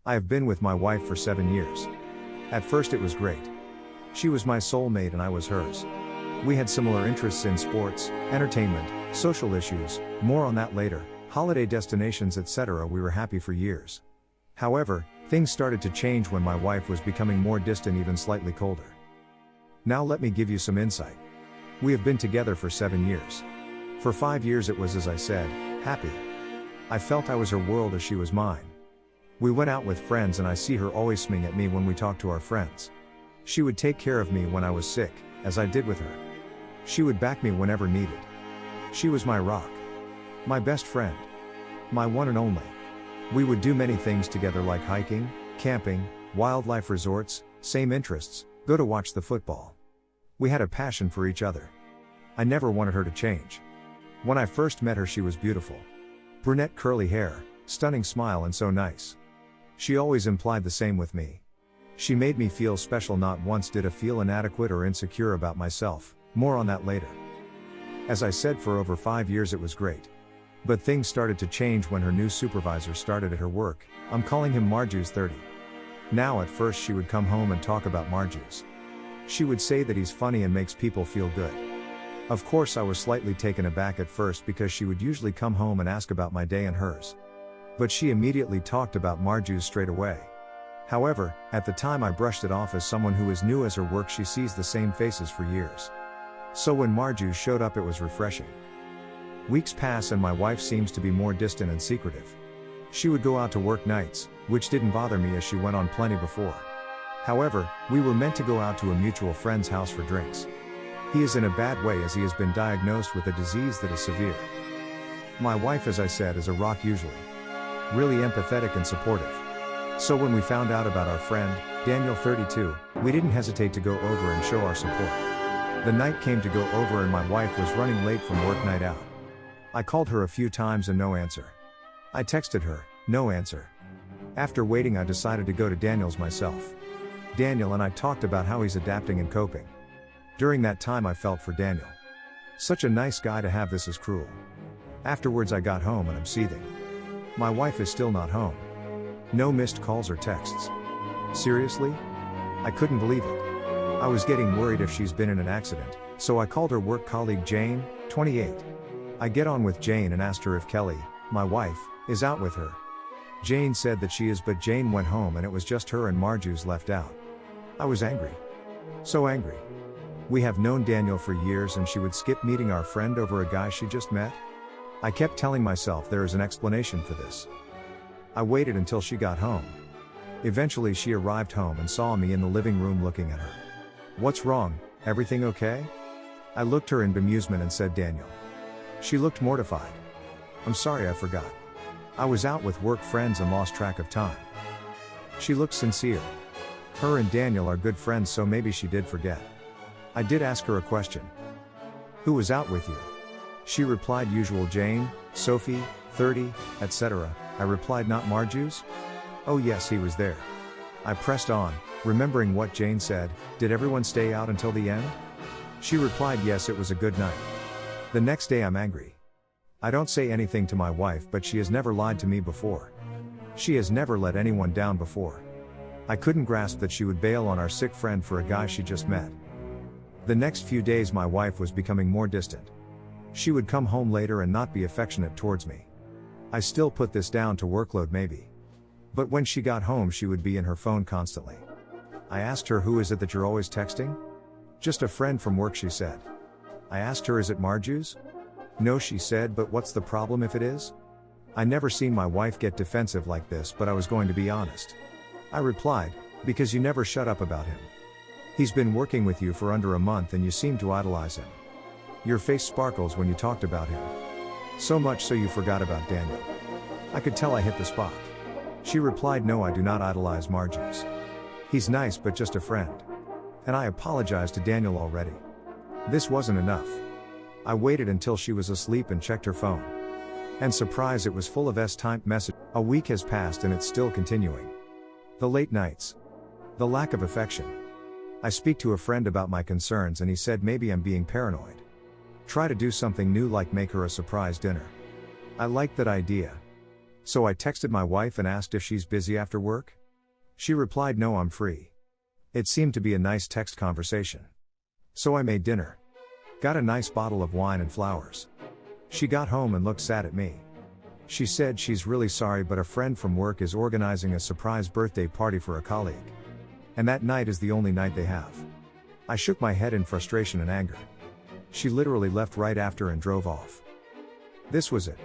I have been with my wife for 7 years. At first it was great. She was my soulmate and I was hers. We had similar interests in sports, entertainment, social issues, more on that later, holiday destinations, etc. We were happy for years. However, things started to change when my wife was becoming more distant, even slightly colder. Now let me give you some insight. We have been together for 7 years. For 5 years it was, as I said, happy. I felt I was her world as she was mine. We went out with friends and I see her always smiling at me when we talked to our friends. She would take care of me when I was sick, as I did with her. She would back me whenever needed. She was my rock. My best friend. My one and only. We would do many things together like hiking, camping, wildlife resorts, same interests, go to watch the football. We had a passion for each other. I never wanted her to change. When I first met her she was beautiful. Brunette curly hair, stunning smile and so nice. She always implied the same with me. She made me feel special, not once did I feel inadequate or insecure about myself, more on that later. As I said, for over 5 years it was great. But things started to change when her new supervisor started at her work. I'm calling him Marju's 30. Now at first she would come home and talk about Marju's. She would say that he's funny and makes people feel good. Of course I was slightly taken aback at first because she would usually come home and ask about my day and hers. But she immediately talked about Marju's straight away. However, at the time I brushed it off as someone who is new as her work. She sees the same faces for years. So when Marju showed up it was refreshing. Weeks pass and my wife seems to be more distant and secretive. She would go out to work nights, which didn't bother me as she went on plenty before. However, we were meant to go out to a mutual friend's house for drinks. He is in a bad way as he has been diagnosed with a disease that is severe. My wife, as I said, is a rock usually. Really empathetic and supportive. So when we found out about our friend, Daniel 32, we didn't hesitate to go over and show our support. The night came to go over and my wife was running late from work night out. I called her a few times and no answer. I texted her, no answer. After waiting I decided to go to Daniel's myself. Daniel and I talked about how he's adapting and coping. During that time I felt for Daniel. Such a nice guy to have this is cruel. Afterwards I got home and I'm seething. My wife is still not home. No missed calls or texts. Seriously? I couldn't believe it. I was getting worried if she's been in an accident, so I called her work colleague Jane, 28. I get on with Jane and asked her if Kelly, my wife, is out with her. Jane said that she is, but Jane went home and it was just her and Marju's left out. I was angry. So angry. We have known Daniel for years and she would skip meeting our friend over a guy she just met? I kept telling myself there is an explanation for this. I waited until she got home. Eventually she arrived home and saw me in the living room looking at her. What's wrong, everything okay? I looked her in bemusement and said Daniel. She looked mortified. I'm sorry, I forgot. I was out with work friends and lost track of time. She looked sincere. Her and Daniel are good friends, so maybe she did forget. I did ask her a question. Who was out with you? She replied usual Jane, Sophie, 30, etc. I replied not Marju's? Oh yes, he was there. I pressed on, remembering what Jane said, did everyone stay out until the end? She replied yes, it was a good night. The next day I'm angry. I don't say anything to my wife, but she has never lied to me before. She has never let anyone down before. I couldn't grasp that she would bail on our sick friend for a guy she just met. The next few days my wife was becoming more distant. She would come home later and not be affectionate towards me. I still put this down to workload maybe. But when she got home she would be in her phone constantly. I asked her, who is it that you're always texting? Just a friend from work, she said. I asked her, is it Marju's? No, she said, but what's the problem if it is? I never seen my wife get defensive like this, but I was going to be honest. I replied, because you never shut up about him. He's been working with you for under a month and you seem to idolize him. Your face sparkles when you talked about him. So much so you forgot about Daniel. I could tell I hit the spot. She replied, no, I do not idolize Marju's. He's nice but just a friend. And I apologized to Daniel already. This wasn't enough. I waited until she was asleep and checked her phone. And surprise, it was full of S-type messages. A week has passed and it's still continuing. The late nights. The lack of affection. I speak to a friend about my concerns and he said maybe I'm being paranoid. Try to do something new like make her a surprise dinner. I liked that idea. So I texted my wife and asked if she's busy after work. She replied, no, I'm free. It seemed to be a nice text conversation. So I made dinner. Got a nice bottle of wine and flowers. She got home and looked sad at me. She said she's really sorry, but a friend from work is organizing a surprise birthday party for a colleague. And that night is the only night they have. I shook my head in frustration and anger. She literally left right after and drove off. This was it.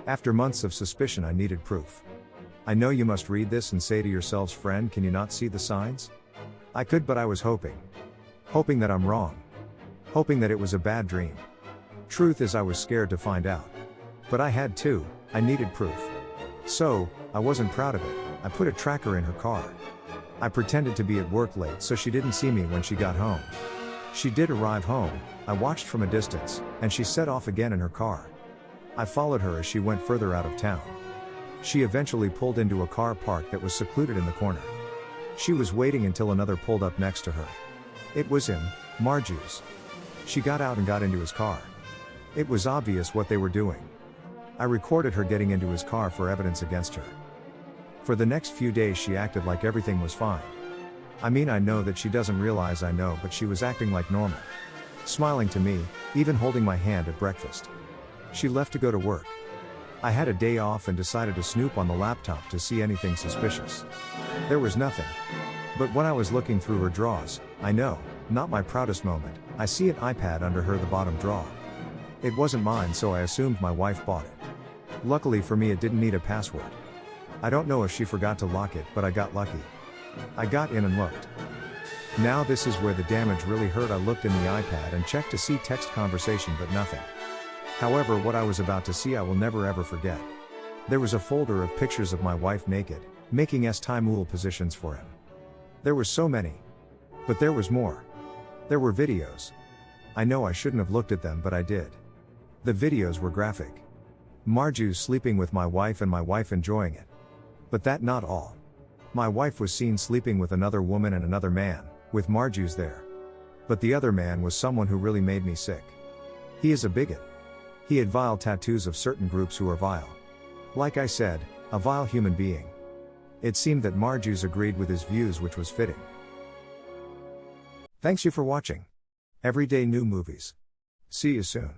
After months of suspicion, I needed proof. I know you must read this and say to yourselves, friend, can you not see the signs? I could, but I was hoping. Hoping that I'm wrong. Hoping that it was a bad dream. Truth is, I was scared to find out. But I had to, I needed proof. So, I wasn't proud of it, I put a tracker in her car. I pretended to be at work late so she didn't see me when she got home. She did arrive home, I watched from a distance, and she set off again in her car. I followed her as she went further out of town. She eventually pulled into a car park that was secluded in the corner. She was waiting until another pulled up next to her. It was him, Marju's. She got out and got into his car. It was obvious what they were doing. I recorded her getting into his car for evidence against her. For the next few days she acted like everything was fine. I mean, I know that she doesn't realize I know, but she was acting like normal. Smiling to me, even holding my hand at breakfast. She left to go to work. I had a day off and decided to snoop on the laptop to see anything suspicious. There was nothing. But when I was looking through her drawers, I know, not my proudest moment, I see an iPad under the bottom drawer. It wasn't mine, so I assumed my wife bought it. Luckily for me, it didn't need a password. I don't know if she forgot to lock it, but I got lucky. I got in and looked. Now this is where the damage really hurt. I looked in the iPad and checked to see text conversation, but nothing. However, what I was about to see I will never ever forget. There was a folder of pictures of my wife naked, making S-Timul positions for him. There were so many. But there was more. There were videos. I know I shouldn't have looked at them, but I did. The videos were graphic. Marju sleeping with my wife and my wife enjoying it. But that not all. My wife was seen sleeping with another woman and another man, with Marju's there. But the other man was someone who really made me sick. He is a bigot. He had vile tattoos of certain groups who are vile. Like I said, a vile human being. It seemed that Marju's agreed with his views, which was fitting. Thanks you for watching. Everyday new movies. See you soon.